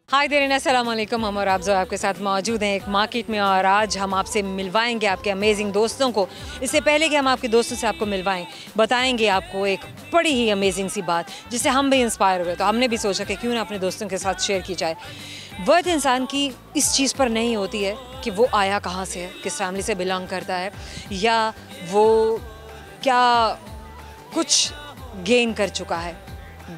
हाय देरीन, अस्सलाम वालेकुम। हम और आप जो आपके साथ मौजूद हैं एक मार्केट में, और आज हम आपसे मिलवाएंगे आपके अमेजिंग दोस्तों को। इससे पहले कि हम आपके दोस्तों से आपको मिलवाएं, बताएंगे आपको एक बड़ी ही अमेजिंग सी बात जिससे हम भी इंस्पायर हुए। तो हमने भी सोचा कि क्यों ना अपने दोस्तों के साथ शेयर की जाए। वर्थ इंसान की इस चीज़ पर नहीं होती है कि वो आया कहाँ से है, किस फैमिली से बिलोंग करता है, या वो क्या कुछ गेन कर चुका है।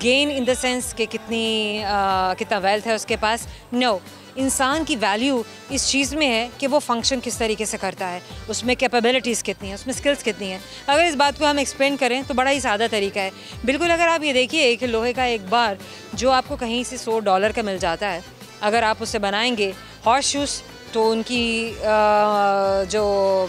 गेन इन द सेंस कि कितना वेल्थ है उसके पास। नो, इंसान की वैल्यू इस चीज़ में है कि वो फंक्शन किस तरीके से करता है, उसमें कैपेबिलिटीज़ कितनी हैं, उसमें स्किल्स कितनी हैं। अगर इस बात को हम एक्सप्लेन करें तो बड़ा ही सादा तरीका है। बिल्कुल, अगर आप ये देखिए एक लोहे का एक बार जो आपको कहीं से $100 का मिल जाता है, अगर आप उससे बनाएंगे हॉर्स शूज़ तो उनकी जो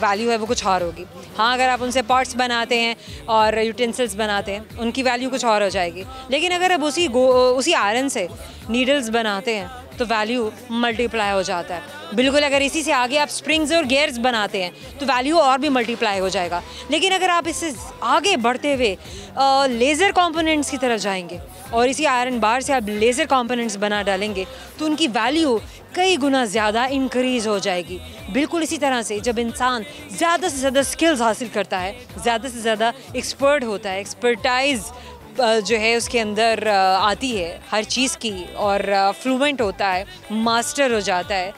वैल्यू है वो कुछ और होगी। हाँ, अगर आप उनसे पॉट्स बनाते हैं और यूटेंसिल्स बनाते हैं, उनकी वैल्यू कुछ और हो जाएगी। लेकिन अगर आप उसी आयरन से नीडल्स बनाते हैं तो वैल्यू मल्टीप्लाई हो जाता है। बिल्कुल, अगर इसी से आगे आप स्प्रिंग्स और गियर्स बनाते हैं तो वैल्यू और भी मल्टीप्लाई हो जाएगा। लेकिन अगर आप इससे आगे बढ़ते हुए लेज़र कंपोनेंट्स की तरफ जाएंगे और इसी आयरन बार से आप लेज़र कंपोनेंट्स बना डालेंगे तो उनकी वैल्यू कई गुना ज़्यादा इंक्रीज़ हो जाएगी। बिल्कुल इसी तरह से जब इंसान ज़्यादा से ज़्यादा स्किल्स हासिल करता है, ज़्यादा से ज़्यादा एक्सपर्ट होता है, एक्सपर्टाइज़ जो है उसके अंदर आती है हर चीज़ की, और फ्लुएंट होता है, मास्टर हो जाता है,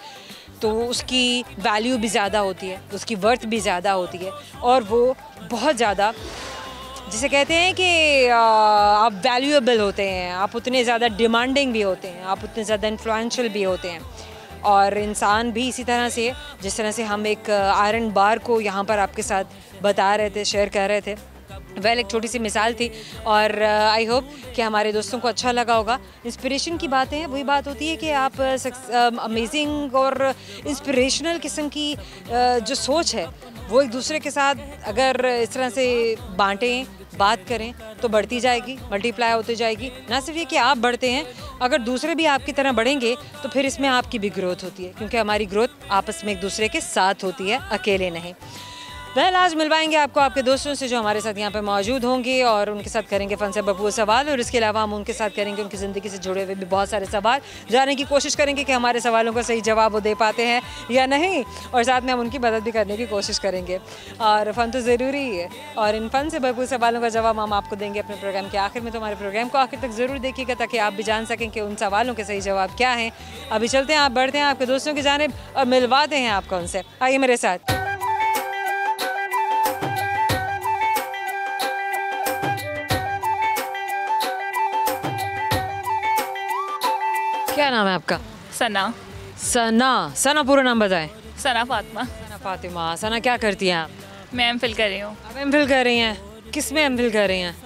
तो उसकी वैल्यू भी ज़्यादा होती है, उसकी वर्थ भी ज़्यादा होती है, और वो बहुत ज़्यादा, जिसे कहते हैं कि आप वैल्यूएबल होते हैं, आप उतने ज़्यादा डिमांडिंग भी होते हैं, आप उतने ज़्यादा इन्फ्लुएंशियल भी होते हैं। और इंसान भी इसी तरह से, जिस तरह से हम एक आयरन बार को यहाँ पर आपके साथ बता रहे थे, शेयर कर रहे थे, एक छोटी सी मिसाल थी। और आई होप कि हमारे दोस्तों को अच्छा लगा होगा। इंस्पिरेशन की बातें हैं, वही बात होती है कि आप अमेजिंग और इंस्पिरेशनल किस्म की जो सोच है वो एक दूसरे के साथ अगर इस तरह से बांटें, बात करें तो बढ़ती जाएगी, मल्टीप्लाई होती जाएगी। ना सिर्फ ये कि आप बढ़ते हैं, अगर दूसरे भी आपकी तरह बढ़ेंगे तो फिर इसमें आपकी भी ग्रोथ होती है, क्योंकि हमारी ग्रोथ आपस में एक दूसरे के साथ होती है, अकेले नहीं। आज मिलवाएंगे आपको आपके दोस्तों से जो हमारे साथ यहाँ पे मौजूद होंगे, और उनके साथ करेंगे फन से भरपूर सवाल, और इसके अलावा हम उनके साथ करेंगे उनकी ज़िंदगी से जुड़े हुए भी बहुत सारे सवाल, जानने की कोशिश करेंगे कि हमारे सवालों का सही जवाब वो दे पाते हैं या नहीं, और साथ में हम उनकी मदद भी करने की कोशिश करेंगे। और फ़न तो ज़रूरी ही है, और इन फ़न से भरपूर सवालों का जवाब हम आपको देंगे अपने प्रोग्राम के आखिर में। तो हमारे प्रोग्राम को आखिर तक ज़रूर देखिएगा ताकि आप भी जान सकें कि उन सवालों के सही जवाब क्या हैं। अभी चलते हैं, आप बढ़ते हैं आपके दोस्तों की जानिब और मिलवाते हैं आपको उनसे। आइए मेरे साथ। क्या नाम है आपका? सना। सना। सना पूरा नाम बताएं। सना फातिमा। सना फातिमा। सना क्या करती हैं आप? मैं एमफिल कर रही हूँ। आप एमफिल कर रही हैं? किस में एमफिल कर रही हैं?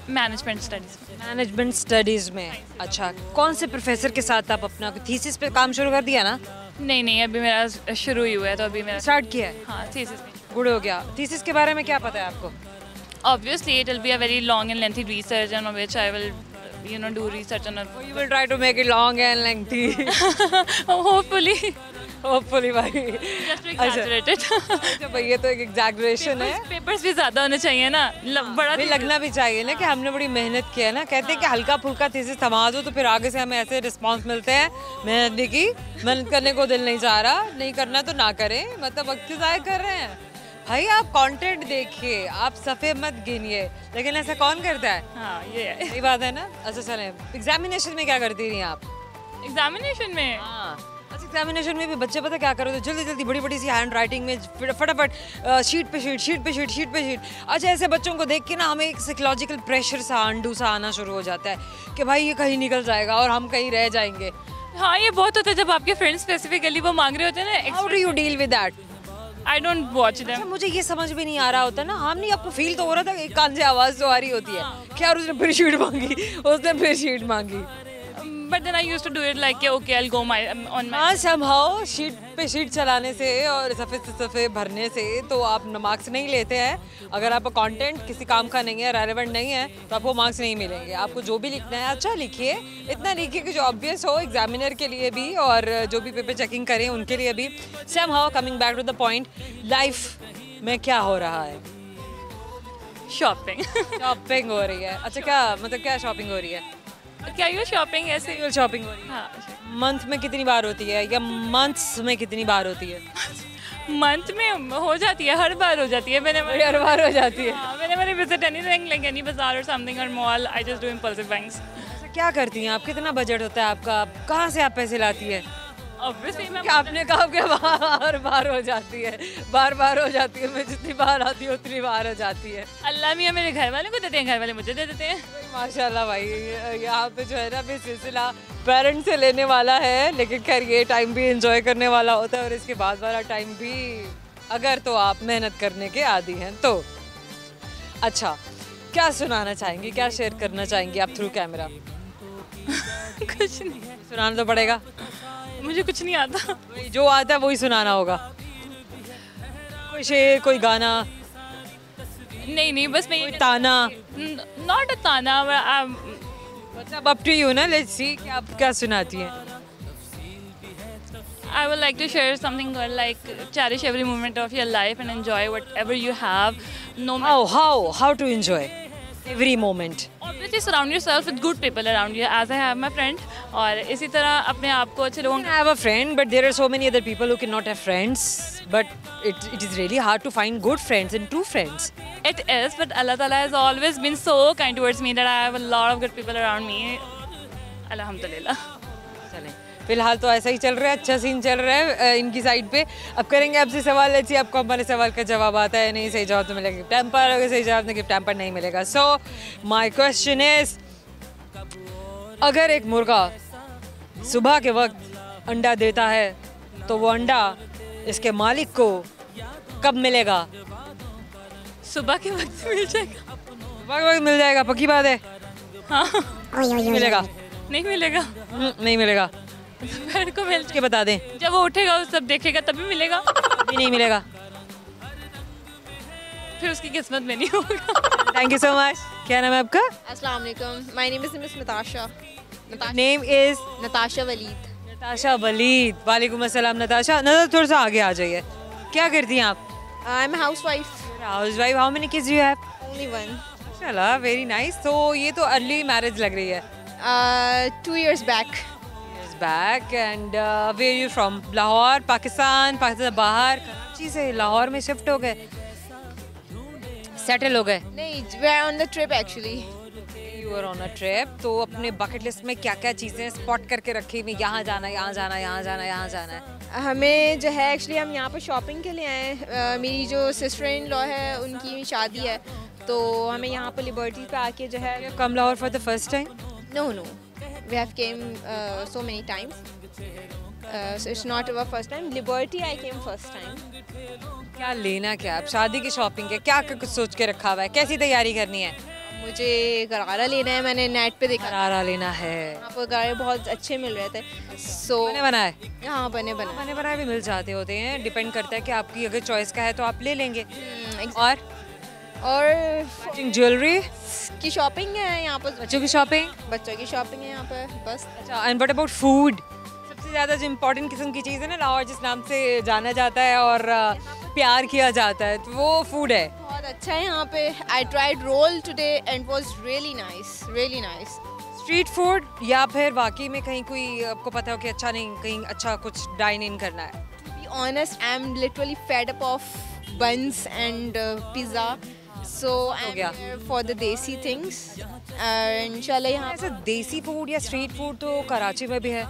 मैनेजमेंट स्टडीज़ में। मैनेजमेंट स्टडीज़ में। अच्छा, कौन से प्रोफेसर के साथ आप अपना थीसिस पे काम शुरू कर दिया ना? नहीं, अभी मेरा शुरू ही हुआ है, तो अभी मेरा स्टार्ट किया है? हाँ, थीसिस में। गुड हो गया। थीसिस के बारे में क्या पता है आपको? Obviously, it will be a very long and lengthy research on which I will, do research on. You will try to make it long and lengthy. Hopefully. Hopefully भाई। Just to exaggerate it. अच्छा भाई, ये तो एक exaggeration है। Papers भी ज़्यादा होने चाहिए ना, बड़ा भी लगना भी चाहिए ना कि हमने बड़ी मेहनत की है ना। कहते हैं कि हल्का फुल्का थीसिस थमा दो तो फिर आगे से हमें ऐसे रिस्पांस मिलते हैं, मेहनत भी की, मेहनत करने को दिल नहीं चाह रहा, नहीं करना तो ना करें, मतलब वक्त ज़ाया कर रहे हैं। भाई आप कंटेंट देखिए, आप सफ़े मत गिनिए, लेकिन ऐसा कौन करता है? हाँ, ये है। सही बात है ना। अच्छा चलें, एग्जामिनेशन में क्या करती रही आप? एग्जामिनेशन में? हाँ, अच्छा एग्जामिनेशन में भी बच्चे पता क्या करो, तो जल्दी जल्दी बड़ी बड़ी सी हैंड राइटिंग में फटाफट शीट पे शीट, शीट पे शीट, शीट पे शीट। अच्छा, ऐसे बच्चों को देख के ना हमें एक साइकोलॉजिकल प्रेशर सा, अंडू सा आना शुरू हो जाता है कि भाई ये कहीं निकल जाएगा और हम कहीं रह जाएंगे। हाँ, ये बहुत होता है जब आपके फ्रेंड्स स्पेसिफिकली वो मांग रहे होते हैं ना। How do you deal with that? I don't watch them. अच्छा, मुझे ये समझ में नहीं आ रहा होता ना, हम नहीं, आपको फील तो हो रहा था एक कान से आवाज़ तो आ रही होती है कि यार उसने फिर शीट मांगी, उसने फिर शीट मांगी। But then I used to do it like, okay, I'll go on my. हाँ, somehow शीट पे शीट चलाने से और सफ़े से सफ़े भरने से तो आप मार्क्स नहीं लेते हैं। अगर आपका कंटेंट किसी काम का नहीं है, रेलेवेंट नहीं है, तो आपको मार्क्स नहीं मिलेंगे। आपको जो भी लिखना है अच्छा लिखिए, इतना लिखिए कि जो ऑब्वियस हो एग्जामिनर के लिए भी और जो भी पेपर चेकिंग करें उनके लिए भी। somehow coming back to the point, life में क्या हो रहा है? शॉपिंग। शॉपिंग हो रही है। अच्छा, क्या मतलब क्या शॉपिंग हो रही है? क्या ये शॉपिंग ऐसे? एनुअल शॉपिंग हो रही है? हाँ, मंथ में कितनी बार होती है या मंथ्स में कितनी बार होती है? मंथ में हो जाती है, हर बार हो जाती है। मैंने हर बार हो जाती है। मैंने विजिट एनीथिंग लाइक एनी बाजार और समथिंग और mall, I just do impulsive buyings. क्या करती हैं आप? कितना बजट होता है आपका? कहाँ से आप पैसे लाती है? ऑब्वियसली मैं क्या आपने कहा कि बार बार हो जाती है, बार बार हो जाती है, मैं जितनी बार आती हूँ उतनी बार हो जाती है। अल्लाह मियाँ मेरे घर वाले को देते हैं, घर वाले मुझे दे देते हैं। माशाल्लाह भाई, यहाँ पे जो है ना अभी सिलसिला पेरेंट्स से लेने वाला है, लेकिन खैर ये टाइम भी एंजॉय करने वाला होता है और इसके बाद वाला टाइम भी अगर तो आप मेहनत करने के आदी हैं तो। अच्छा, क्या सुनाना चाहेंगी, क्या शेयर करना चाहेंगी आप थ्रू कैमरा? कुछ नहीं, सुनाना तो पड़ेगा, मुझे कुछ नहीं आता। जो आता है वही सुनाना होगा। कोई शेर, कोई गाना, नहीं बस मैं कोई ताना, नॉट अ ताना, मतलब अप टू यू ना, लेट्स सी कि आप क्या सुनाती हैं। I would like to share something like cherish every moment of your life and enjoy whatever you have. No matter How to enjoy every moment? obviously surround yourself with good people around you as I have my friend. और इसी तरह अपने आप को अच्छे लोगों I have a friend, but there are so many other people who cannot have friends. But it is really hard to find good friends and true friends. It is, but Allah Ta'ala has always been so kind towards me that I have a lot of good people around me. Alhamdulillah. चलें, फिलहाल तो ऐसा ही चल रहा है, अच्छा scene चल रहा है इनकी साइड पे। अब करेंगे आपसे सवाल, अच्छी आपको हमारे सवाल का जवाब आता है नहीं? सही जवाब तो मिलेगा गिफ्ट टैम्पर, अगर सही जवाब नहीं गिफ्ट टैम्पर नहीं मिलेगा। सो माय क्वेश्चन इज, अगर एक मुर्गा सुबह के वक्त अंडा देता है तो वो अंडा इसके मालिक को कब मिलेगा? सुबह के वक्त मिल जाएगा। सुबह के वक्त मिल जाएगा, पक्की बात है? हाँ, मिलेगा? नहीं मिलेगा, नहीं मिलेगा। दोपहर को मिल के बता दें, जब वो उठेगा वो सब देखेगा तभी मिलेगा। अभी नहीं मिलेगा। फिर उसकी किस्मत में नहीं होगा। Thank you so much. क्या नाम है आपका? अस्सलाम वालेकुम, my name is miss Natasha. Name is Natasha Walid. Natasha Walid. वालेकुम अस्सलाम नताशा। थोड़ा सा आगे आ जाइए। क्या करती हैं आप? I am housewife. Housewife. How many kids you have? Only one. माशाल्लाह, वेरी नाइस। तो ये तो अर्ली मैरिज लग रही है। 2 years back। Back and where you from? Lahore, Pakistan? Pakistan बाहर, कराची से लाहौर में शिफ्ट हो गए, सेटल हो गए? नहीं, we are on the trip actually. You are on a trip. तो अपने बकेट लिस्ट में क्या क्या चीज़ें स्पॉट करके रखी हुई? यहाँ जाना, यहाँ जाना, यहाँ जाना, यहाँ जाना है। हमें जो है एक्चुअली हम यहाँ पर शॉपिंग के लिए आए हैं। मेरी जो सिस्टर इन लॉ है उनकी शादी है, तो हमें यहाँ पर लिबर्टी पे आके जो है। Come Lahore for the first time? No, we have came so many times, so it's not our first time. Liberty I came first time. क्या लेना, क्या अब शादी की शॉपिंग है, क्या क्या कुछ सोच के रखा हुआ है, कैसी तैयारी करनी है? मुझे गरारा लेना है, मैंने नेट पे देखा। गरारा लेना है। यहाँ पर गरारे बहुत अच्छे मिल रहे थे, सो बने बनाए? हाँ, बने बनाए भी मिल जाते होते हैं, डिपेंड करता है कि आपकी अगर चॉइस का है तो आप ले लेंगे। और ज्वेलरी की शॉपिंग है यहाँ पर। बच्चों की शॉपिंग? बच्चों की शॉपिंग है यहाँ पर बस। अच्छा, एंड व्हाट अबाउट फूड? सबसे ज़्यादा जो इम्पोर्टेंट किस्म की चीज़ है ना लाहौर, जिस नाम से जाना जाता है और प्यार किया जाता है, तो वो फूड है। बहुत अच्छा है यहाँ पे। I tried roll today and was really nice, really nice. Street food या फिर वाकई में कहीं कोई आपको पता हो कि अच्छा नहीं, कहीं अच्छा कुछ डाइन इन करना है? To be honest, I am literally fed up of buns and pizza, so I'm here for the desi things. इंशाल्लाह यहाँ ऐसा देसी फूड या स्ट्रीट फूड तो कराची में भी है।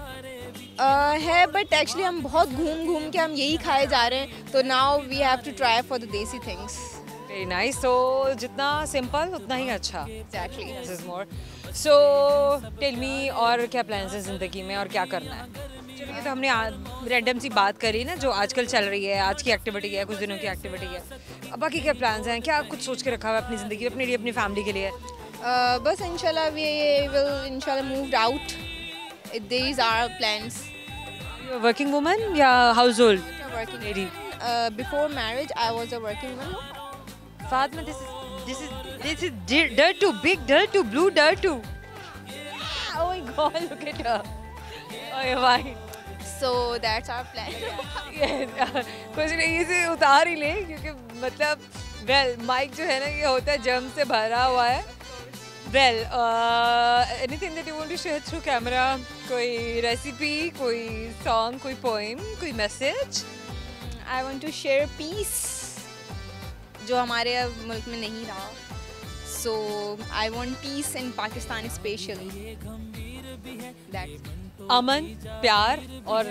है, बट एक्चुअली हम बहुत घूम के हम यही खाए जा रहे हैं, तो now we have to try for the desi things. Very nice. तो जितना सिंपल उतना ही अच्छा। Exactly, this is more. So tell me, और क्या प्लान्स हैं ज़िंदगी में और क्या करना है? चलिए, तो हमने रैंडम सी बात करी ना जो आजकल चल रही है, आज की एक्टिविटी है, कुछ दिनों की एक्टिविटी है। अब बाकी क्या प्लान्स हैं? क्या कुछ सोच के रखा हुआ है अपनी ज़िंदगी में, अपने लिए, अपनी फैमिली के लिए? बस इंशाल्लाह वी विल इंशाल्लाह moved out. These are plans. Working woman या household? Working lady. Before marriage I was a working woman. Fatma, this is dirt too big, dirt too blue, dirt too. Oh my God, look at her. Oh yeah, fine. So that's our plan. कुछ नहीं, इसे उतार ही ले, क्योंकि मतलब well mic जो है ना ये होता है जर्म से भरा हुआ है, well anything that you want to share through camera, कोई रेसिपी, कोई सॉन्ग, कोई पोएम, कोई message? I want to share peace, जो हमारे अब मुल्क में नहीं रहा. So I want peace in Pakistan especially. That. अमन, प्यार और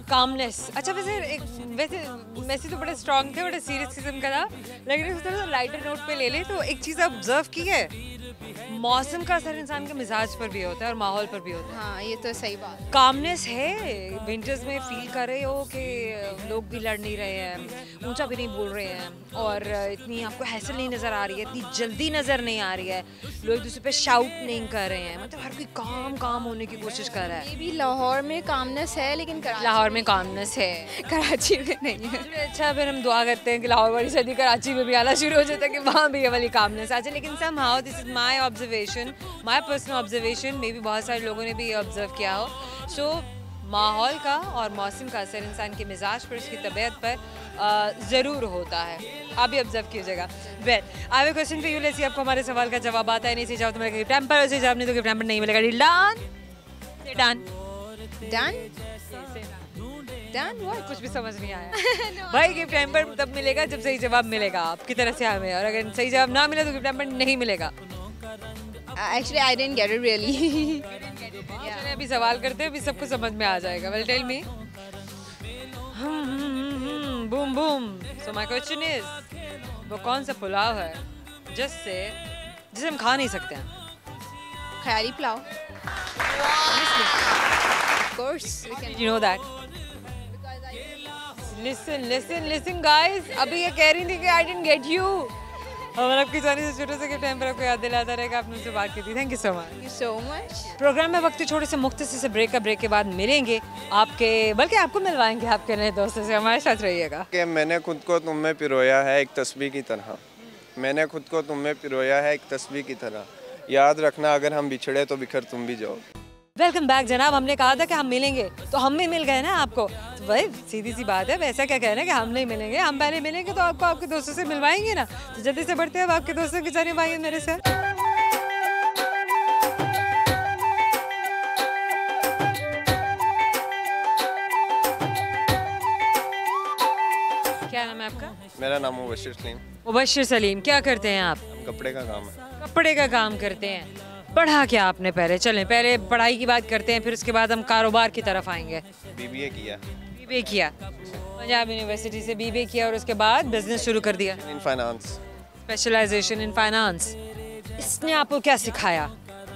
कामनेस. अच्छा वैसे मैसेज तो बड़े स्ट्रॉन्ग थे, बड़े सीरियस किस्म का था, लेकिन उस तरह लाइटर नोट पे ले ले तो एक चीज़ ऑब्जर्व की है, मौसम का असर इंसान के मिजाज पर भी होता है और माहौल पर भी होता है. हाँ, ये तो सही बात. कामनेस है. विंटर्स में फील कर रहे हो कि लोग भी लड़ नहीं रहे हैं, ऊंचा भी नहीं बोल रहे हैं, और इतनी आपको हैसल नहीं नज़र आ रही है, इतनी जल्दी नज़र नहीं आ रही है, लोग एक दूसरे पे शाउट नहीं कर रहे हैं, मतलब हर कोई काम होने की कोशिश कर रहा है. ये भी लाहौर में कामनेस है, लेकिन लाहौर में कामनेस है, कराची में नहीं है. अच्छा फिर हम दुआ करते हैं कि लाहौर वाली सर्दी कराची में भी आना शुरू हो जाता है, कि वहाँ भी ये वाली कामनेस आ जाए. लेकिन somehow this is my observation, my personal observation, may be बहुत सारे लोगों ने भी ये ऑब्जर्व किया हो. सो माहौल का और मौसम का असर इंसान के मिजाज पर, उसकी तबीयत पर ज़रूर होता है. आप भी ऑब्जर्व कीजिएगा. Well I have a question for you. Let's see आपको हमारे सवाल का जवाब आता है. नहीं सही जवाब तो मिलेगा गिफ्ट हैम्पर, सही जवाब नहीं तो गिफ्ट हैम्पर नहीं मिलेगा. Done Done? Done what? कुछ भी समझ नहीं आया. भाई गिफ्ट हैम्पर तब मिलेगा जब सही जवाब मिलेगा आपकी तरफ से हमें, और अगर सही जवाब ना मिले तो गिफ्ट हैम्पर नहीं मिलेगा. Actually, I didn't get it really. चलिए अभी सवाल करते हैं, अभी सबको समझ में आ जाएगा. Well tell me. Boom boom. So my question is, वो कौन सा पुलाव है जिसे हम खा नहीं सकते हैं? ख्याली pulao. Of course, we can. You know that? Listen guys. अभी ये कह रही थी कि I didn't get you. और आपकी जाने से छोटे से गिफ्ट हैम्पर आपको याद दिलाता रहेगा, आपने उनसे बात की थी. Thank you so much. Thank you so much. Programme में वक्त छोटे से मुख्तसर से ब्रेक के बाद मिलेंगे आपके, बल्कि आपको मिलवाएंगे आपके नए दोस्तों से. हमारे साथ रहिएगा. कि मैंने खुद को तुम में पिरोया है एक तस्बीह की तरह. मैंने खुद को तुम में पिरोया है एक तस्बीह की तरह. याद रखना अगर हम बिछड़े तो बिखर तुम भी जाओ. वेलकम बैक जनाब. हमने कहा था कि हम मिलेंगे, तो हम भी मिल गए ना आपको. तो भाई सीधी सी बात है, वैसा क्या कहना है कि हम नहीं मिलेंगे, हम पहले मिलेंगे तो आपको आपके दोस्तों से मिलवाएंगे ना. तो जल्दी से बढ़ते हैं अब आपके दोस्तों की जानिब. आइए मेरे साथ. क्या नाम है आपका? मेरा नाम मुबशिर सलीम. मुबशिर सलीम. क्या करते हैं आप? कपड़े का काम है. कपड़े का काम करते हैं. पढ़ा क्या आपने? पहले पढ़ाई की बात करते हैं, फिर उसके बाद हम कारोबार की तरफ आएंगे. बीबीए किया. बीबीए किया पंजाब यूनिवर्सिटी से. बीबीए किया और उसके बाद बिजनेस शुरू कर दिया. In finance. Specialisation in finance. इसने आपको क्या सिखाया?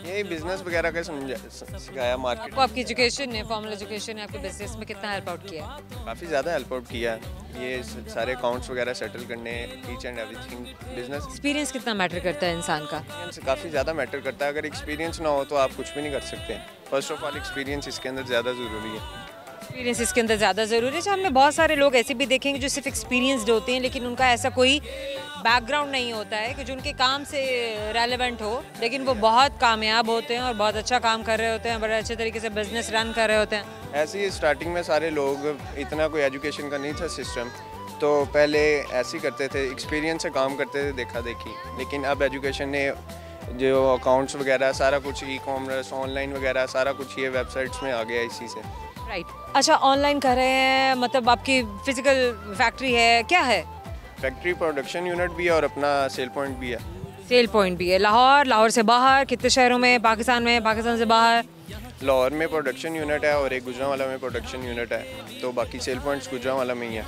यही बिजनेस वगैरह का सिखाया. मार्केट आपको आपकी एजुकेशन ने, फॉर्मल एजुकेशन ने आपके बिजनेस में कितना हेल्प आउट किया? काफ़ी ज़्यादा हेल्प आउट किया. ये सारे अकाउंट्स वगैरह सेटल करने, each and everything. Business experience कितना मैटर करता है इंसान का? काफ़ी ज़्यादा मैटर करता है. अगर एक्सपीरियंस ना हो तो आप कुछ भी नहीं कर सकते. फर्स्ट ऑफ ऑल एक्सपीरियंस इसके अंदर ज़्यादा ज़रूरी है. एक्सपीरियंस इसके अंदर ज़्यादा ज़रूरी है. हमने बहुत सारे लोग ऐसे भी देखेंगे जो सिर्फ एक्सपीरियंसड होते हैं, लेकिन उनका ऐसा कोई बैकग्राउंड नहीं होता है कि जो उनके काम से रेलेवेंट हो, लेकिन वो बहुत कामयाब होते हैं और बहुत अच्छा काम कर रहे होते हैं, बड़े अच्छे तरीके से बिजनेस रन कर रहे होते हैं. ऐसे ही स्टार्टिंग में सारे लोग, इतना कोई एजुकेशन का नहीं था सिस्टम, तो पहले ऐसे ही करते थे, एक्सपीरियंस से काम करते थे, देखा देखी. लेकिन अब एजुकेशन ने जो अकाउंट्स वगैरह सारा कुछ, ई कॉमर्स, ऑनलाइन वगैरह सारा कुछ ये वेबसाइट्स में आ गया इसी से. राइट. अच्छा ऑनलाइन कर रहे हैं, मतलब आपकी फिजिकल फैक्ट्री है, क्या है? फैक्ट्री, प्रोडक्शन यूनिट भी है और अपना सेल पॉइंट भी है. सेल पॉइंट भी है. लाहौर से बाहर कितने शहरों में? पाकिस्तान में, पाकिस्तान से बाहर? लाहौर में प्रोडक्शन यूनिट है और एक गुजरांवाला में प्रोडक्शन यूनिट है. तो बाकी सेल पॉइंट्स गुजरांवाला में ही है.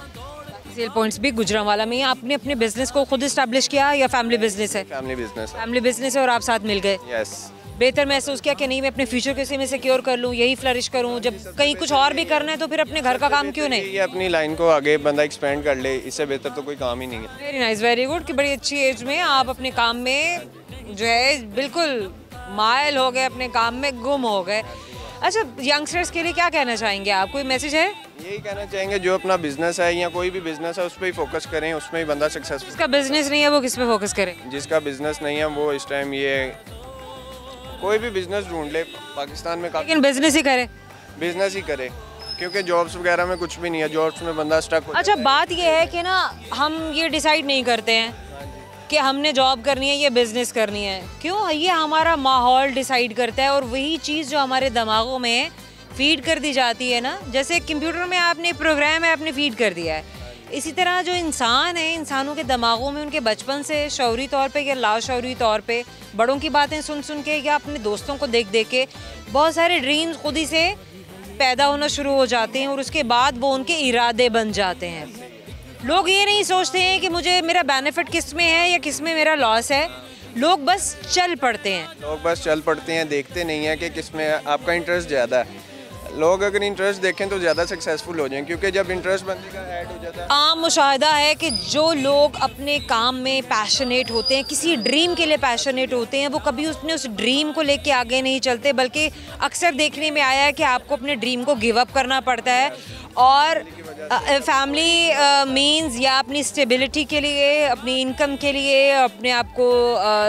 सेल पॉइंट्स भी गुजरांवाला में ही. आपने अपने बिजनेस को खुद इस्टेब्लिश किया या फैमिली बिजनेस है? फैमिली बिजनेस है. फैमिली बिजनेस है और आप साथ मिल गए. यस. बेहतर महसूस किया कि नहीं मैं अपने फ्यूचर को इसी में सिक्योर कर लूँ, यही फ्लरिश करूँ. जब कहीं कुछ और भी करना है तो फिर अपने घर का काम क्यों नहीं? ये अपनी लाइन को आगे बंदा एक्सपेंड कर ले, इससे बेहतर तो कोई काम ही नहीं है. Very nice, very good. कि बड़ी अच्छी एज में आप अपने काम में जो है बिल्कुल मायल हो गए, अपने काम में गुम हो गए. अच्छा यंगस्टर्स के लिए क्या कहना चाहेंगे आप? कोई मैसेज है? यही कहना चाहेंगे जो अपना बिजनेस है या कोई भी बिजनेस है उस पर ही फोकस करें, उसमें ही बंदा सक्सेसफुल. जिसका बिजनेस नहीं है वो किस पे फोकस करे? जिसका बिजनेस नहीं है वो इस टाइम ये कोई भी बिजनेस ढूंढ ले. पाकिस्तान में लेकिन बिजनेस ही करे. बिजनेस ही करे, क्योंकि जॉब्स वगैरह में कुछ भी नहीं है. जॉब्स में बंदा स्टक हो. अच्छा बात ये है कि ना हम ये डिसाइड नहीं करते हैं कि हमने जॉब करनी है या बिजनेस करनी है। क्यों? ये हमारा माहौल डिसाइड करता है और वही चीज़ जो हमारे दिमागों में फीड कर दी जाती है ना, जैसे कंप्यूटर में आपने प्रोग्राम है आपने फीड कर दिया है, इसी तरह जो इंसान है, इंसानों के दिमागों में उनके बचपन से शौरी तौर पे या लाशौरी तौर पे बड़ों की बातें सुन सुन के या अपने दोस्तों को देख देख के बहुत सारे ड्रीम्स खुद ही से पैदा होना शुरू हो जाते हैं और उसके बाद वो उनके इरादे बन जाते हैं। लोग ये नहीं सोचते हैं कि मुझे मेरा बेनिफिट किस में है या किस में मेरा लॉस है, लोग बस चल पड़ते हैं। देखते नहीं हैं कि किस में आपका इंटरेस्ट ज़्यादा है। लोग अगर इंटरेस्ट देखें तो ज़्यादा सक्सेसफुल हो जाएं, क्योंकि जब इंटरेस्ट बंदे का ऐड हो जाता है। आम मुशाहिदा है कि जो लोग अपने काम में पैशनेट होते हैं, किसी ड्रीम के लिए पैशनेट होते हैं, वो कभी उस ड्रीम को लेके आगे नहीं चलते, बल्कि अक्सर देखने में आया है कि आपको अपने ड्रीम को गिव अप करना पड़ता है और फैमिली मींस या अपनी स्टेबिलिटी के लिए, अपनी इनकम के लिए, अपने आप को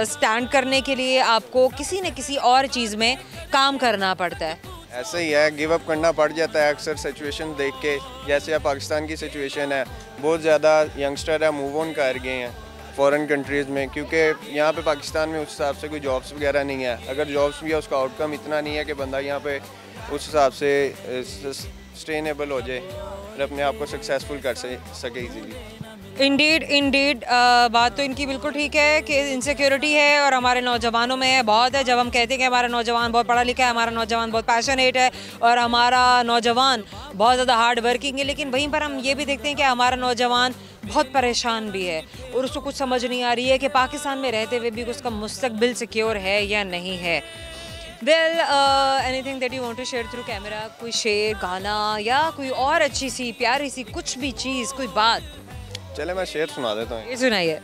स्टैंड करने के लिए आपको किसी न किसी और चीज़ में काम करना पड़ता है। ऐसे ही है, गिव अप करना पड़ जाता है अक्सर सिचुएशन देख के। जैसे अब पाकिस्तान की सिचुएशन है, बहुत ज़्यादा यंगस्टर है मूव ऑन कर गए हैं फॉरेन कंट्रीज़ में, क्योंकि यहाँ पे पाकिस्तान में उस हिसाब से कोई जॉब्स वगैरह नहीं है। अगर जॉब्स भी है उसका आउटकम इतना नहीं है कि बंदा यहाँ पे उस हिसाब से सस्टेनेबल हो जाए और अपने आप को सक्सेसफुल कर सके इजीली। इंडीड बात तो इनकी बिल्कुल ठीक है कि इनसिक्योरिटी है और हमारे नौजवानों में बहुत है। जब हम कहते हैं कि हमारा नौजवान बहुत पढ़ा लिखा है, हमारा नौजवान बहुत पैशनेट है और हमारा नौजवान बहुत ज़्यादा हार्ड वर्किंग है, लेकिन वहीं पर हम ये भी देखते हैं कि हमारा नौजवान बहुत परेशान भी है और उसको कुछ समझ नहीं आ रही है कि पाकिस्तान में रहते हुए भी उसका मुस्तकबिल सिक्योर है या नहीं है। Well, anything that you want to share through camera, कोई शेर, गाना या कोई और अच्छी सी प्यारी सी कुछ भी चीज़, कोई बात? चले मैं शेर सुना देता हूँ। ये सुनाइए।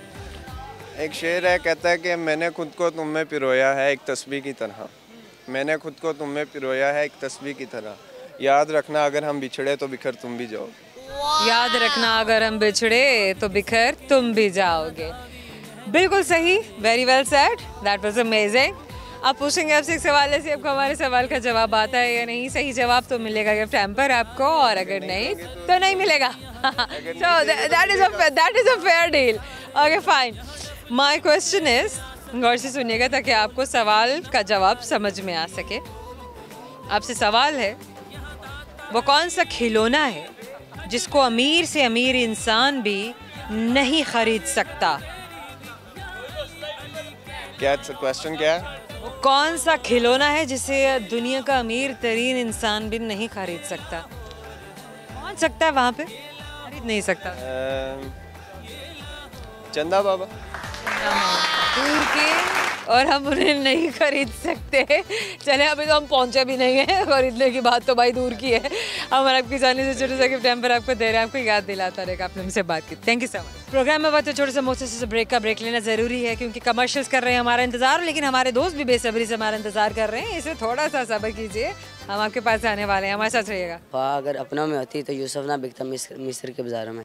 एक शेर है, कहता है कि मैंने खुद को तुम में पिरोया है एक तस्बीह की तरह, मैंने खुद को तुम में पिरोया है एक तस्बीह की तरह, याद रखना अगर हम बिछड़े तो बिखर तुम भी जाओगे। याद रखना अगर हम बिछड़े तो बिखर तुम भी जाओगे। बिल्कुल सही, very well said, that was amazing. आप पूछेंगे आपसे एक सवाल है, आपको हमारे सवाल का जवाब आता है या नहीं? सही जवाब तो मिलेगा गिफ्ट हैम्पर आपको, और अगर नहीं तो नहीं मिलेगा। So that is a fair deal. Okay, fine. My question is, गौर से सुनिएगा ताकि आपको सवाल का जवाब समझ में आ सके। आपसे सवाल है, वो कौन सा खिलौना है जिसको अमीर से अमीर इंसान भी नहीं खरीद सकता? क्या क्वेश्चन क्या है? वो कौन सा खिलौना है जिसे दुनिया का अमीर तरीन इंसान भी नहीं खरीद सकता? पहुंच सकता है वहाँ पे, खरीद नहीं सकता। चंदा बाबा। दूर के, और हम उन्हें नहीं खरीद सकते। चले, अभी तो हम पहुंचे भी नहीं है, खरीदने की बात तो भाई दूर की है। हम आपकी जाने से छोटे सा गिफ्ट हैम्पर आपको दे रहे हैं, आपको याद दिलाता रहेगा आपने हमसे बात की। Thank you so much. Programme में बात छोटे सा मोसे से ब्रेक लेना ज़रूरी है क्योंकि कमर्शियल्स कर रहे हैं हमारा इंतज़ार, लेकिन हमारे दोस्त भी बेसब्री से हमारा इंतज़ार कर रहे हैं, इसे थोड़ा सा सब्र कीजिए, हम आपके पास आने वाले हैं, हमारे साथ रहिएगा। अगर अपनों में होती तो यूसुफ ना बिकता मिस्र के बाज़ारों में।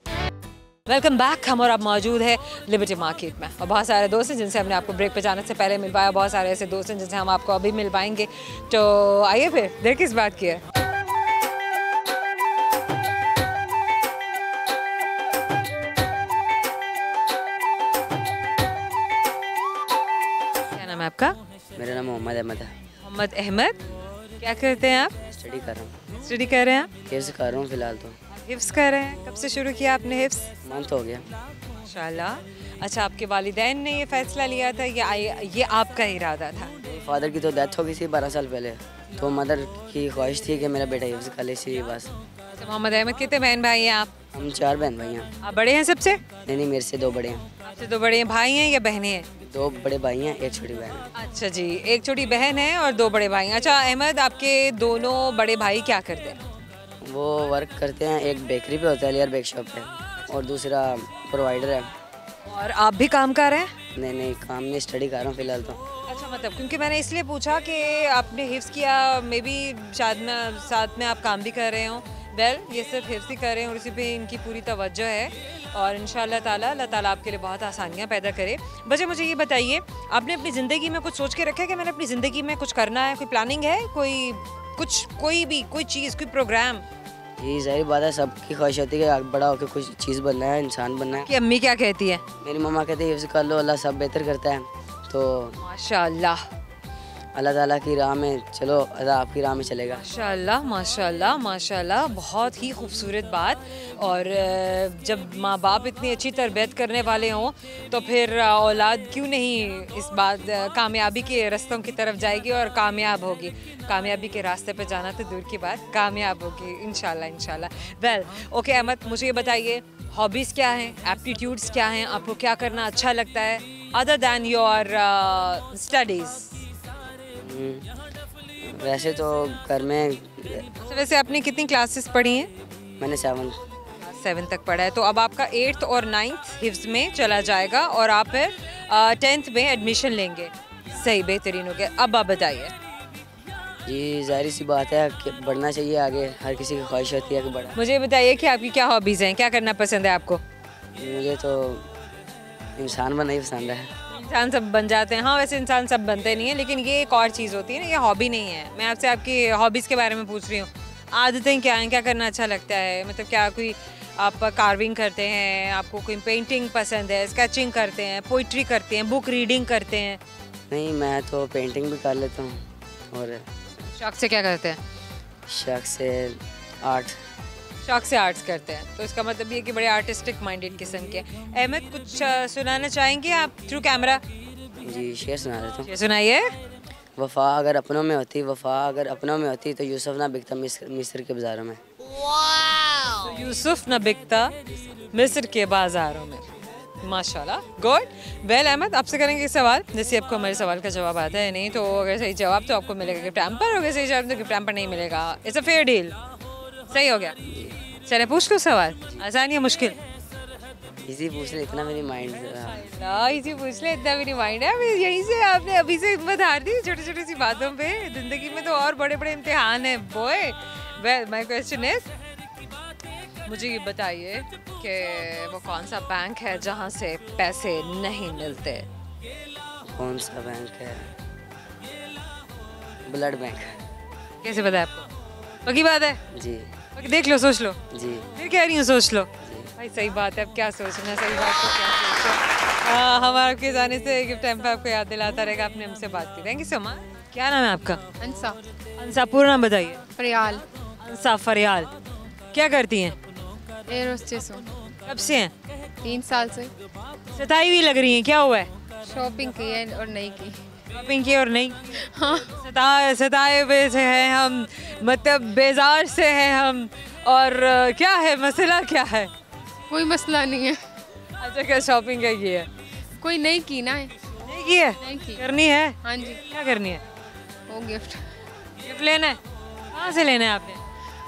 Welcome back. हम और आप मौजूद है लिबर्टी मार्केट में और बहुत सारे दोस्त हैं जिनसे हमने आपको ब्रेक पे जाने से पहले मिलवाया, बहुत सारे ऐसे दोस्त हैं जिनसे हम आपको अभी मिलवाएंगे। तो आइए फिर देर किस बात की है। क्या नाम है आपका? मेरा नाम मोहम्मद अहमद है। मोहम्मद अहमद, क्या करते हैं आप? स्टडी कर रहा हूँ। स्टडी कर रहे हैं आप? हिफ्ज़ कर रहा हूँ फ़िलहाल तो। हिफ्स कर रहे हैं, कब से शुरू किया आपने हिफ्स? मंथ हो गया। माशाल्लाह। अच्छा, आपके वालिदैन ने ये फैसला लिया था या ये आपका इरादा था? फादर की तो डेथ हो गई थी 12 साल पहले, तो मदर की ख्वाहिश थी कि मेरा बेटा हिफ्ज़ कर ले, इसी बस। अच्छा, मोहम्मद अहमद, कितने बहन भाई हैं आप? हम 4 बहन भाई हैं। आप बड़े हैं सबसे? नहीं, मेरे से 2 बड़े हैं। आपसे 2 बड़े हैं, भाई हैं या बहनें हैं? 2 बड़े भाई हैं, 1 छोटी बहन है। अच्छा जी, 1 छोटी बहन है और 2 बड़े भाई हैं। अच्छा अहमद, आपके दोनों बड़े भाई क्या करते हैं? वो वर्क करते हैं, एक बेकरी पे होता है, लेयर बेक शॉप पे, और दूसरा प्रोवाइडर है। और आप भी काम कर रहे हैं? नहीं, काम नहीं, स्टडी कर रहा हूँ फ़िलहाल तो। अच्छा, मतलब क्योंकि मैंने इसलिए पूछा कि आपने हिफ्स किया, मे बी शायद में साथ में आप काम भी कर रहे हो। वेल, ये सिर्फ हिफ्स ही कर रहे हैं और इसी पे इनकी पूरी तवज्जो है और इंशाअल्लाह ताला अल्लाह ताला आपके लिए बहुत आसानियाँ पैदा करे। बच्चे, मुझे ये बताइए, आपने अपनी ज़िंदगी में कुछ सोच के रखा है कि मैंने अपनी ज़िंदगी में कुछ करना है? कोई प्लानिंग है, कोई चीज़, कोई प्रोग्राम? ये जाहिर बात है, सबकी ख्वाहिश होती है कि बड़ा होकर कुछ चीज़ बनना है, इंसान बनना है। कि अम्मी क्या कहती है? मेरी मम्मा कहती है हिफ्ज़ कर लो, अल्लाह सब बेहतर करता है। तो माशाल्लाह अल्लाह ताला की राह में चलो, अल्लाह आपकी राह में चलेगा। माशाल्लाह माशाल्लाह माशाल्लाह, बहुत ही खूबसूरत बात। और जब माँ बाप इतनी अच्छी तरबियत करने वाले हों तो फिर औलाद क्यों नहीं इस बात कामयाबी के रास्तों की तरफ जाएगी और कामयाब होगी। कामयाबी के रास्ते पे जाना तो दूर की बात, कामयाब होगी इंशाल्लाह इंशाल्लाह। वेल ओके अहमद, मुझे ये बताइए हॉबीज़ क्या हैं, एप्टीट्यूड्स क्या हैं, आपको क्या करना अच्छा लगता है अदर दैन योर स्टडीज़? वैसे तो घर में तो वैसे आपने कितनी क्लासेस पढ़ी हैं? मैंने 7 तक पढ़ा है, तो अब आपका 8th और 9th हिफ्ज़ में चला जाएगा और आप फिर 10th में एडमिशन लेंगे। सही, बेहतरीन हो गया। अब आप बताइए। जी जाहिर सी बात है कि बढ़ना चाहिए आगे, हर किसी की ख्वाहिश होती है कि बढ़ा। मुझे बताइए कि आपकी क्या हॉबीज़ हैं, क्या करना पसंद है आपको? मुझे तो इंसान बनना ही पसंद है। इंसान सब बन जाते हैं, हाँ वैसे इंसान सब बनते नहीं है, लेकिन ये एक और चीज़ होती है ना, ये हॉबी नहीं है। मैं आपसे आपकी हॉबीज़ के बारे में पूछ रही हूँ। आदतें क्या हैं, क्या करना अच्छा लगता है? मतलब क्या कोई आप कार्विंग करते हैं, आपको कोई पेंटिंग पसंद है, स्केचिंग करते हैं, पोइट्री करते हैं, बुक रीडिंग करते हैं? नहीं, मैं तो पेंटिंग भी कर लेता हूँ और शौक से क्या करते हैं? शौक से आर्ट। शौक से आर्ट्स करते हैं, तो इसका मतलब ये कि बड़े आर्टिस्टिक माइंडेड किस्म के। अहमद कुछ सुनाना चाहेंगे आप थ्रू कैमरा? जी शेर सुना देता हूँ। ये सुनाइए। वफ़ा अगर अपनों में होती, वफ़ा अगर अपनों में होती तो यूसुफ ना बिकता मिस्र के बाज़ारों में। तो यूसुफ न बिकता मिस्र के बाज़ारों में। माशाल्लाह, गुड। वेल अहमद, आपसे करेंगे एक सवाल, जैसे आपको हमारे सवाल का जवाब आता है नहीं, तो अगर सही जवाब तो आपको मिलेगा गिफ्ट हैम्पर, अगर सही जवाब तो गिफ्ट हैम्पर नहीं मिलेगा। It's a fair deal. सही हो गया? चले पूछ लो सवाल, आसान या मुश्किल? इजी पूछ ले, इतना मेरी माइंड इसी पूछ ले, इतना मेरी माइंड है। अभी यहीं से आपने अभी से हिम्मत हार दी छोटी छोटी सी बातों पे। ज़िंदगी में तो और बड़े बड़े इम्तिहान हैं boy. Well my question is, मुझे ये बताइए कि वो कौन सा बैंक है जहाँ से पैसे नहीं मिलते? कौन सा बैंक है? Blood bank. कैसे पता है आपको? पक्की बात है? जी देख लो, सोच लो। जी फिर कह रही हूँ सोच लो। भाई सही बात है, अब क्या सोचना, सही बात को क्या सोचो। हमारे आपके जाने से गिफ्ट टाइम पे आपको याद दिलाता रहेगा, आपने हमसे बात की। Thank you so much. क्या नाम है आपका? अंसा। अंसा, पूरा नाम बताइए। फरियाल। अंसा फरियाल, क्या करती हैं? एयर होस्टेस हूँ। कब से हैं? 3 साल से। सताई हुई लग रही हैं, क्या हुआ है? शॉपिंग की है और नहीं की। शॉपिंग की और नहीं? हाँ। सताए हुए से हैं हम, मतलब बेजार से हैं हम, और क्या है मसला, क्या है? कोई मसला नहीं है। अच्छा, क्या शॉपिंग है ये है? कोई नहीं की ना है। नहीं की है? नहीं की। करनी है? हाँ जी। क्या करनी है? वो गिफ्ट। गिफ्ट लेना है? कहाँ से लेना है आपने?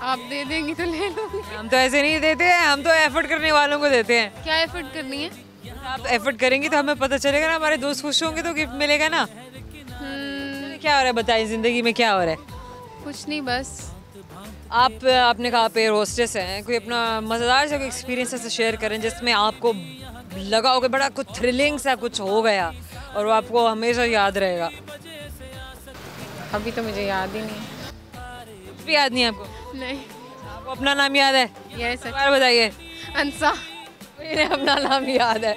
आप दे देंगी तो ले लूँगी। हम तो ऐसे नहीं देते हैं, हम तो एफर्ट करने वालों को देते हैं। क्या एफर्ट करनी है? आप एफर्ट करेंगी तो हमें पता चलेगा ना, हमारे दोस्त खुश होंगे तो गिफ्ट मिलेगा ना। क्या हो रहा है बताइए, जिंदगी में क्या हो रहा है? कुछ नहीं, बस आपने कहा आप एयर होस्टेस हैं, कोई अपना मज़ेदार सा कोई एक्सपीरियंस ऐसे शेयर करें जिसमें आपको लगा हो कि बड़ा कुछ थ्रिलिंग सा कुछ हो गया और वो आपको हमेशा याद रहेगा। अभी तो मुझे याद ही नहीं। कुछ भी याद नहीं है आपको? नहीं। आपको अपना नाम याद है? यस। और बताइए। अंसा। मेरे अपना नाम याद है।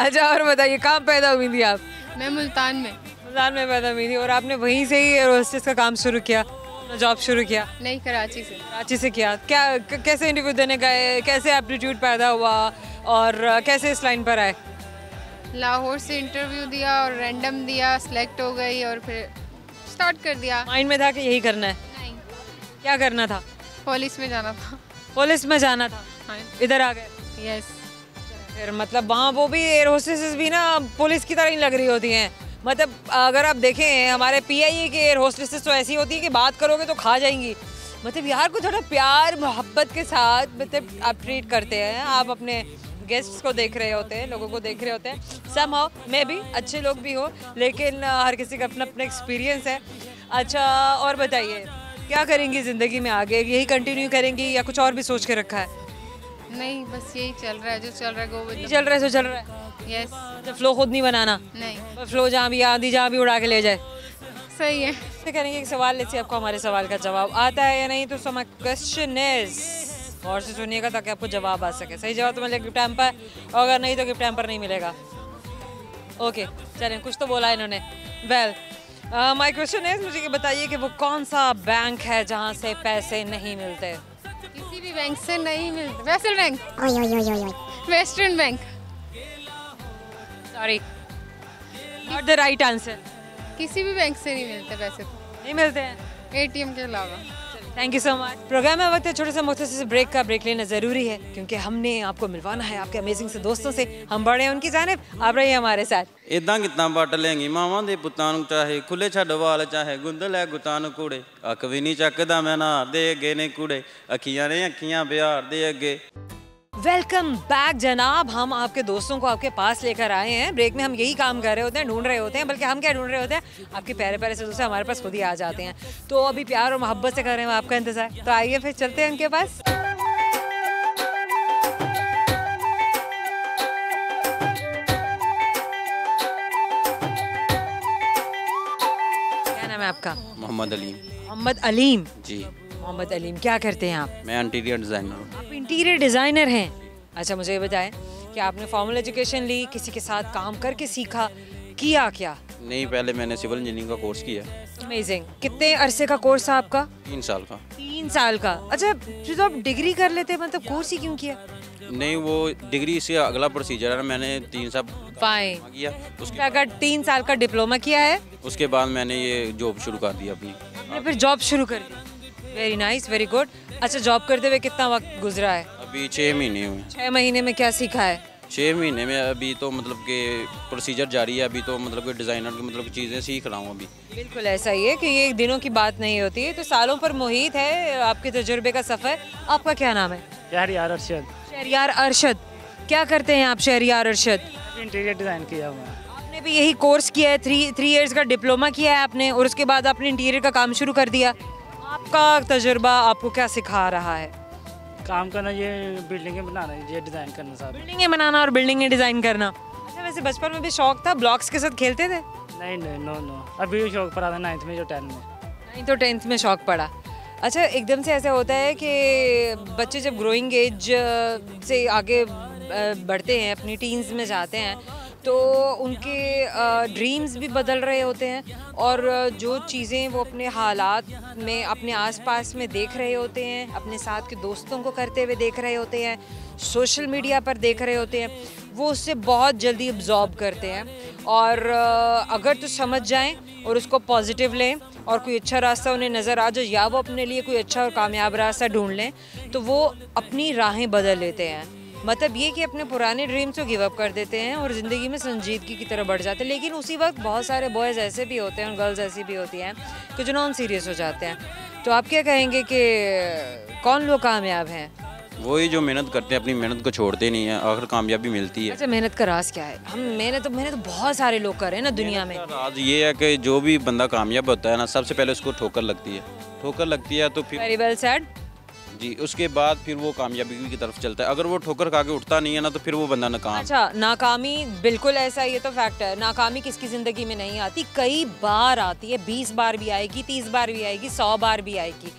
अच्छा और बताइए, कहाँ पैदा हुई थी आप? मैं मुल्तान में। मुल्तान में पैदा हुई थी, और आपने वहीं से ही एयर होस्टेस का काम शुरू किया, अपना जॉब शुरू किया? नहीं, कराची से। कराची से किया। क्या कैसे इंटरव्यू देने गए, कैसे एप्टीट्यूड पैदा हुआ और कैसे इस लाइन पर आए? लाहौर से इंटरव्यू दिया और रैंडम दिया, सिलेक्ट हो गई और फिर स्टार्ट कर दिया। माइंड में था कि यही करना है? नहीं, क्या करना था? पुलिस में जाना था। पुलिस में जाना था? हाँ। इधर आ गए? यस। फिर मतलब वहाँ वो भी एयर होस्टेसेस भी ना पुलिस की तरह ही लग रही होती हैं। मतलब अगर आप देखें हमारे PIA के एयर होस्टेसेस तो ऐसी होती है कि बात करोगे तो खा जाएंगी। मतलब यार को थोड़ा प्यार मोहब्बत के साथ मतलब आप ट्रीट करते हैं, आप अपने गेस्ट्स को देख रहे होते हैं, लोगों को देख रहे होते हैं। समहाउ मैं भी, अच्छे लोग भी हो, लेकिन हर किसी का अपना अपना एक्सपीरियंस है। अच्छा और बताइए, क्या करेंगी ज़िंदगी में आगे? यही कंटिन्यू करेंगी या कुछ और भी सोच के रखा है? नहीं, बस यही चल रहा है, जो चल रहा है वो ये चल रहा है, सो चल रहा है। यस। जब फ्लो खुद नहीं बनाना, नहीं, फ्लो जहाँ भी आंधी जहाँ भी उड़ा के ले जाए। सही है। करेंगे एक सवाल, लेट्स सी आपको हमारे सवाल का जवाब आता है या नहीं। तो सो माय क्वेश्चन इज, और से सुनिएगा ताकि आपको जवाब आ सके। सही जवाब तो मिलेगा गिफ्ट हैम्पर, और अगर नहीं तो गिफ्ट हैम्पर नहीं मिलेगा। ओके चलें, कुछ तो बोला इन्होंने। वेल माय क्वेश्चन है, मुझे ये बताइए कि वो कौन सा बैंक है जहाँ से पैसे नहीं मिलते? किसी भी बैंक से नहीं मिलते। Western bank. Western bank. Sorry, not the right answer. किसी भी बैंक से नहीं मिलते पैसे, नहीं मिलते हैं, एटीएम के अलावा। Thank you so much. Programme में वक्त है छोटे से मुख्तसर से ब्रेक का। ब्रेक लेना ज़रूरी है क्योंकि हमने आपको मिलवाना है आपके अमेजिंग से दोस्तों से। हम बड़े हैं उनकी जानिब, आप रहिए हमारे साथ। इदां कितना बट लेंगी मावां दे पुत्तां नूं, चाहे खुले छड्ड वाल चाहे गुंद लै गुत्तां नूं कूड़े। अख भी नहीं चकदा मैं ना दे अगे ने कूड़े, अखियां ने अखियां बिहार दे अगे। वेलकम बैक जनाब, हम आपके दोस्तों को आपके पास लेकर आए हैं। ब्रेक में हम यही काम कर रहे होते हैं, ढूंढ रहे होते हैं, बल्कि हम क्या ढूंढ रहे होते हैं, आपके प्यारे प्यारे से दोस्त हमारे पास खुद ही आ जाते हैं। तो अभी प्यार और मोहब्बत से कर रहे हैं आपका इंतजार, तो आइए फिर चलते हैं उनके पास। क्या नाम है आपका? मोहम्मद अलीम। मोहम्मद अलीम जी। मोहम्मद अलीम, क्या करते हैं आप? मैं इंटीरियर डिज़ाइनर हूँ। आप इंटीरियर डिज़ाइनर हैं। अच्छा मुझे ये बताएं कि आपने फॉर्मल एजुकेशन ली, किसी के साथ काम करके सीखा, किया क्या? नहीं, पहले मैंने सिविल इंजीनियरिंग का कोर्स किया। अमेजिंग। कितने अरसे का कोर्स था आपका? 3 साल का। 3 साल का। अच्छा फिर तो आप डिग्री कर लेते, मतलब कोर्स ही क्यों किया? नहीं, वो डिग्री से अगला प्रोसीजर है ना, मैंने 3 साल फाइन किया। अगर 3 साल का डिप्लोमा किया है, उसके बाद मैंने ये जॉब शुरू कर दी अपनी। आपने फिर जॉब शुरू कर दी। Very nice, very good. अच्छा जॉब करते हुए कितना वक्त गुजरा है? अभी 6 महीने हुए। 6 महीने में क्या सीखा है? 6 महीने में अभी तो मतलब कि प्रोसीजर जारी है। अभी तो मतलब कि डिज़ाइनर की मतलब चीज़ें सीख रहा हूँ अभी। बिल्कुल ऐसा ही है कि ये दिनों की बात नहीं होती है, तो सालों पर मुहित है आपके तजुर्बे का सफ़र। आपका क्या नाम है? शहरियार अरशद। शहरियार अरशद, क्या करते हैं आप शहरियार अरशद? इंटीरियर डिज़ाइन किया हुआ है। आपने भी यही कोर्स किया है, 3 इयर्स का डिप्लोमा किया है आपने, और उसके बाद आपने इंटीरियर का काम शुरू कर दिया। आपका तजुर्बा आपको क्या सिखा रहा है? काम करना, ये बिल्डिंगें बनाना, ये डिज़ाइन करना साथ। बिल्डिंगें बनाना और बिल्डिंगें डिज़ाइन करना। अच्छा वैसे बचपन में भी शौक था, ब्लॉक्स के साथ खेलते थे? नहीं नहीं, नो, अभी भी शौक पड़ा था 9th में, जो 10th में। नहीं तो 10th में शौक पड़ा। अच्छा एकदम से ऐसा होता है कि बच्चे जब ग्रोइंग एज से आगे बढ़ते हैं, अपनी टीन्स में जाते हैं, तो उनके ड्रीम्स भी बदल रहे होते हैं, और जो चीज़ें वो अपने हालात में अपने आसपास में देख रहे होते हैं, अपने साथ के दोस्तों को करते हुए देख रहे होते हैं, सोशल मीडिया पर देख रहे होते हैं, वो उससे बहुत जल्दी अब्जॉर्ब करते हैं। और अगर तो समझ जाएं और उसको पॉजिटिव लें और कोई अच्छा रास्ता उन्हें नज़र आ जाए, या वो अपने लिए कोई अच्छा और कामयाब रास्ता ढूंढ लें, तो वो अपनी राहें बदल लेते हैं। मतलब ये कि अपने पुराने ड्रीम्स को गिव अप कर देते हैं और ज़िंदगी में संजीदगी की तरफ बढ़ जाते हैं। लेकिन उसी वक्त बहुत सारे बॉयज़ ऐसे भी होते हैं और गर्ल्स ऐसी भी होती हैं कि जो नॉन सीरियस हो जाते हैं। तो आप क्या कहेंगे कि कौन लोग कामयाब हैं? वही जो मेहनत करते हैं, अपनी मेहनत को छोड़ते नहीं है, आखिर कामयाबी मिलती है। अच्छा मेहनत का राज क्या है? हम मेहनत तो बहुत सारे लोग कर रहे हैं ना दुनिया में। राज ये है कि जो भी बंदा कामयाब होता है ना, सबसे पहले उसको ठोकर लगती है। ठोकर लगती है तो फिर वेरी वेल सेड जी, उसके बाद फिर वो कामयाबी की तरफ चलता है। अगर वो ठोकर खा के उठता नहीं है ना, तो फिर वो बंदा नाकाम। अच्छा नाकामी बिल्कुल ऐसा, ये तो फैक्ट है। नाकामी किसकी ज़िंदगी में नहीं आती, कई बार आती है, 20 बार भी आएगी, 30 बार भी आएगी, 100 बार भी आएगी।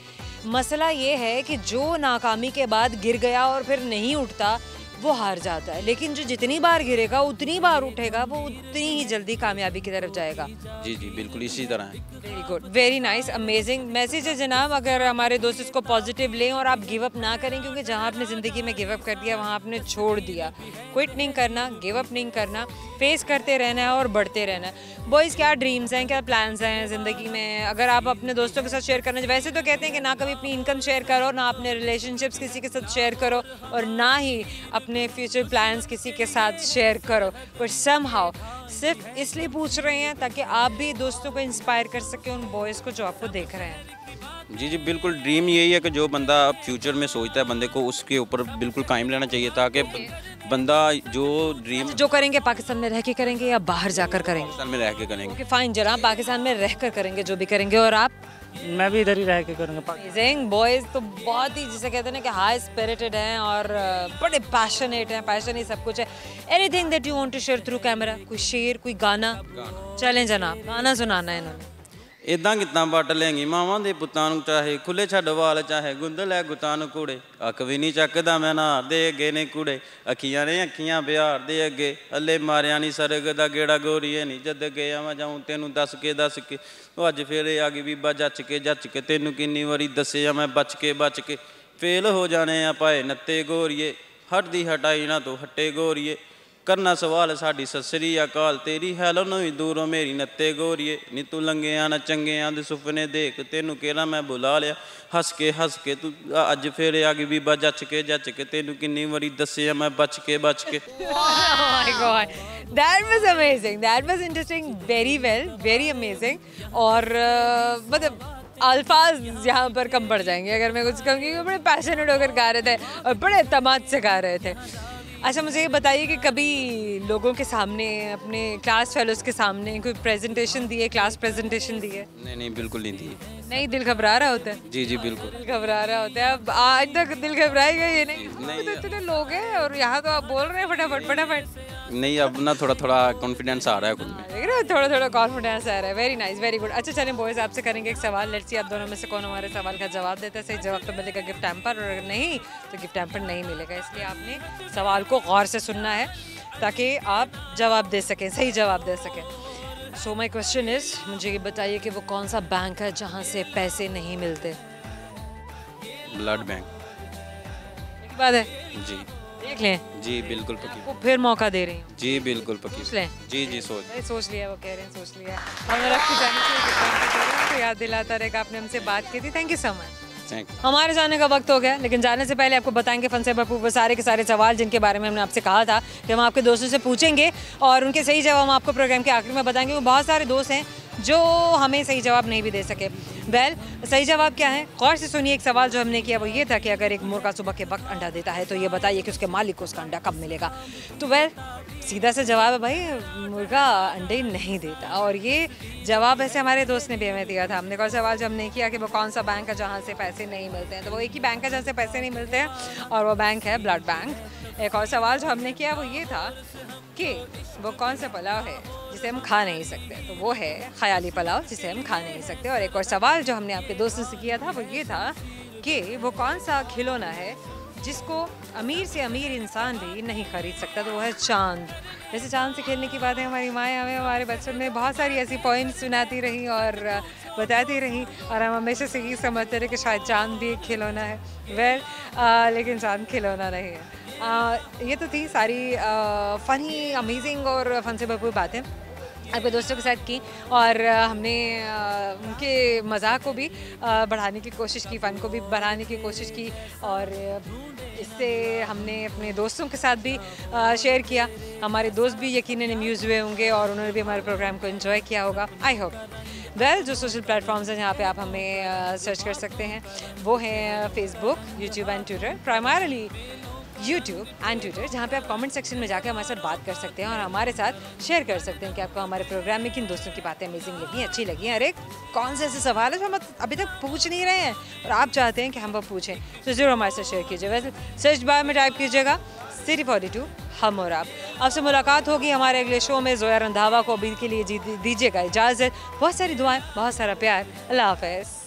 मसला ये है कि जो नाकामी के बाद गिर गया और फिर नहीं उठता, वो हार जाता है। लेकिन जो जितनी बार गिरेगा उतनी बार उठेगा, वो उतनी ही जल्दी कामयाबी की तरफ जाएगा। जी जी बिल्कुल इसी तरह है। Very good, very nice, amazing message है जनाब। अगर हमारे दोस्त इसको पॉजिटिव लें और आप गिव अप ना करें, क्योंकि जहाँ आपने ज़िंदगी में गिव अप कर दिया वहाँ आपने छोड़ दिया। क्विट नहीं करना, गिव अप नहीं करना, फेस करते रहना है और बढ़ते रहना है। बॉयज़ क्या ड्रीम्स हैं, क्या प्लान्स हैं ज़िंदगी में, अगर आप अपने दोस्तों के साथ शेयर करना, वैसे तो कहते हैं कि ना कभी अपनी इनकम शेयर करो, ना अपने रिलेशनशिप्स किसी के साथ शेयर करो, और ना ही अपने फ्यूचर प्लान्स किसी के साथ शेयर करो, पर समहाउ सिर्फ इसलिए पूछ रहे हैं ताकि आप भी दोस्तों को इंस्पायर कर सकें, उन बॉयज़ को जो आपको देख रहे हैं। जी जी बिल्कुल, ड्रीम यही है कि जो बंदा फ्यूचर में सोचता है, बंदे को उसके ऊपर बिल्कुल कायम रहना चाहिए, ताकि बंदा जो ड्रीम जो करेंगे पाकिस्तान में रह के करेंगे या बाहर जाकर करेंगे? पाकिस्तान में रह के करेंगे। ओके फाइन जनाब, पाकिस्तान में रह कर करेंगे जो भी करेंगे। और आप? मैं भी इधर ही रह के करूँगा। अमेजिंग, बॉयज़ तो बहुत ही जिसे कहते हैं ना कि हाई स्पिरिटेड हैं और बड़े पैशनेट हैं। पैशन ही सब कुछ है। Anything that you want to share through camera, कोई शेर, कोई गाना? चलें जनाब, गाना सुनाना है इन्होंने। ਇਦਾਂ ਕਿੱਦਾਂ ਵੱਟ ਲੈਂਗੀ ਮਾਵਾਂ ਦੇ ਪੁੱਤਾਂ ਨੂੰ ਚਾਹੇ ਖੁੱਲੇ ਛੱਡ ਵਾਲ ਚਾਹੇ ਗੁੰਦ ਲੈ ਗੁੱਤਾਂ ਨੂੰ ਕੂੜੇ ਅੱਖ ਵੀ ਨਹੀਂ ਚੱਕਦਾ ਮੈਂ ਨਾ ਦੇ ਅੱਗੇ ਨੇ ਕੂੜੇ ਅੱਖੀਆਂ ਨੇ ਅੱਖੀਆਂ ਬਿਹਾਰ ਦੇ ਅੱਗੇ ਅੱਲੇ ਮਾਰਿਆ ਨਹੀਂ ਸਰਗ ਦਾ ਗੇੜਾ ਗੋਰੀਏ ਨਹੀਂ ਜਦ ਗਿਆ ਮੈਂ ਜਾਊਂ ਤੈਨੂੰ ਦੱਸ ਕੇ ਉਹ ਅੱਜ ਫੇਰ ਆ ਗਈ ਬੀਬਾ ਜੱਚ ਕੇ ਤੈਨੂੰ ਕਿੰਨੀ ਵਾਰੀ ਦੱਸਿਆ ਮੈਂ ਬਚ ਕੇ ਫੇਲ ਹੋ ਜਾਣੇ ਆ ਪਾਏ ਨੱਤੇ ਗੋਰੀਏ ਹਟਦੀ ਹਟਾਈ ਨਾ ਤੂੰ ਹੱਟੇ ਗੋਰੀਏ करना सवाल साड़ी ससरी अकाल तेरी हैलो नहीं दूरों मेरी नत्ते गोरीए नी तू लंघिया ना चंगिया दे सुपने देख तेनू केरा मैं बुला लिया हस के तू अज फिर आ गई बीबा जच के तेनू किन्नी वारी दसिया मैं बच के Oh my God, that was amazing, that was interesting, very well, very amazing. और मतलब अल्फाज यहाँ पर कम पड़ जाएंगे अगर मैं कुछ कहूँगी। बड़े पैशनेट होकर गा रहे थे और बड़े तमाद से गा रहे थे। अच्छा मुझे ये बताइए कि कभी लोगों के सामने अपने क्लास फेलोज के सामने कोई प्रेजेंटेशन दी है, क्लास प्रेजेंटेशन दी है? नहीं बिल्कुल नहीं दी। नहीं, दिल घबरा रहा होता है? जी बिल्कुल दिल घबरा रहा होता है। अब आज तक दिल घबराएगा ये नहीं, तो इतने लोग हैं और यहाँ तो आप बोल रहे हैं फटाफट। नहीं अब ना थोड़ा कॉन्फिडेंस आ रहा है खुद में, देख रहे हो थोड़ा कॉन्फिडेंस आ रहा है। Very nice, very good. अच्छा चलें बॉयज आपसे करेंगे एक सवाल, लेट्स सी आप दोनों में से कौन हमारे सवाल का जवाब देता है। सही जवाब तो मिलेगा गिफ्ट हैम्पर और अगर नहीं तो गिफ्ट हैम्पर नहीं मिलेगा। इसलिए आपने सवाल को गौर से सुनना है ताकि आप जवाब दे सकें, सही जवाब दे सकें। सो माई क्वेश्चन इज, मुझे ये बताइए कि वो कौन सा बैंक है जहाँ से पैसे नहीं मिलते? Blood bank. एक बात है जी देख लें। जी बिल्कुल पक्की। वो फिर मौका दे रही हूँ। जी बिल्कुल पक्की। सोच लें। जी सोच लिया, वो कह रहे हैं सोच लिया। और मैं रखी जाने की याद दिलाता रहेगा आपने हमसे बात की थी। Thank you so much. हमारे जाने का वक्त हो गया, लेकिन जाने से पहले आपको बताएंगे फन से भरपूर वो सारे के सारे सवाल जिनके बारे में हमने आपसे कहा था कि हम आपके दोस्तों से पूछेंगे और उनके सही जवाब हम आपको प्रोग्राम के आखिर में बताएंगे। वो बहुत सारे दोस्त हैं जो हमें सही जवाब नहीं भी दे सके। वेल सही जवाब क्या है, गौर से सुनिए। एक सवाल जो हमने किया वो ये था कि अगर एक मुर्गा सुबह के वक्त अंडा देता है तो ये बताइए कि उसके मालिक को उसका अंडा कब मिलेगा। तो वेल सीधा सा जवाब है भाई, मुर्गा अंडे नहीं देता। और ये जवाब ऐसे हमारे दोस्त ने भी हमें दिया था। हमने कौन सवाल जो हमने किया कि वो कौन सा बैंक है जहाँ से पैसे नहीं मिलते हैं, तो वो एक ही बैंक है जहाँ से पैसे नहीं मिलते हैं और वो बैंक है ब्लड बैंक। एक और सवाल जो हमने किया वो ये था कि वो कौन सा पुलाव है जिसे हम खा नहीं सकते, तो वो है ख्याली पुलाव जिसे हम खा नहीं सकते। और एक और सवाल जो हमने आपके दोस्तों से किया था वो ये था कि वो कौन सा खिलौना है जिसको अमीर से अमीर इंसान भी नहीं खरीद सकता, तो वो है चांद। जैसे चांद से खेलने की बातें हमारी माएँ हमें हमारे बचपन में बहुत सारी ऐसी पॉइंट्स सुनाती रही और बताती रही और हम हमेशा से ये समझते रहे कि शायद चांद भी एक खिलौना है। वेल लेकिन चांद खिलौना नहीं है। ये तो थी सारी फ़नी अमेजिंग और फन से भरपूर बातें आपके दोस्तों के साथ की और हमने उनके मज़ाक को भी बढ़ाने की कोशिश की, फ़न को भी बढ़ाने की कोशिश की और इससे हमने अपने दोस्तों के साथ भी शेयर किया। हमारे दोस्त भी यकीनन अम्यूज़ हुए होंगे और उन्होंने भी हमारे प्रोग्राम को एंजॉय किया होगा, आई होप। वेल जो सोशल प्लेटफॉर्म्स हैं जहाँ पे आप हमें सर्च कर सकते हैं वो हैं Facebook, YouTube and Twitter. Primarily YouTube and Twitter, जहाँ पे आप कमेंट सेक्शन में जाकर हमारे साथ बात कर सकते हैं और हमारे साथ शेयर कर सकते हैं कि आपको हमारे प्रोग्राम में किन दोस्तों की बातें अमेजिंग लगी, अच्छी लगी हैं। अरे कौन से ऐसे सवाल है जो हम अभी तक पूछ नहीं रहे हैं और आप चाहते हैं कि हम वो पूछें, तो ज़रूर हमारे साथ शेयर कीजिए। वैसे सर्च बार में टाइप कीजिएगा सिटी 42 हम और आप। आपसे मुलाकात होगी हमारे अगले शो में। ज़ोया रंधावा को अभी के लिए दीजिएगा इजाज़त। बहुत सारी दुआएं, बहुत सारा प्यार। अल्लाह हाफ़िज़।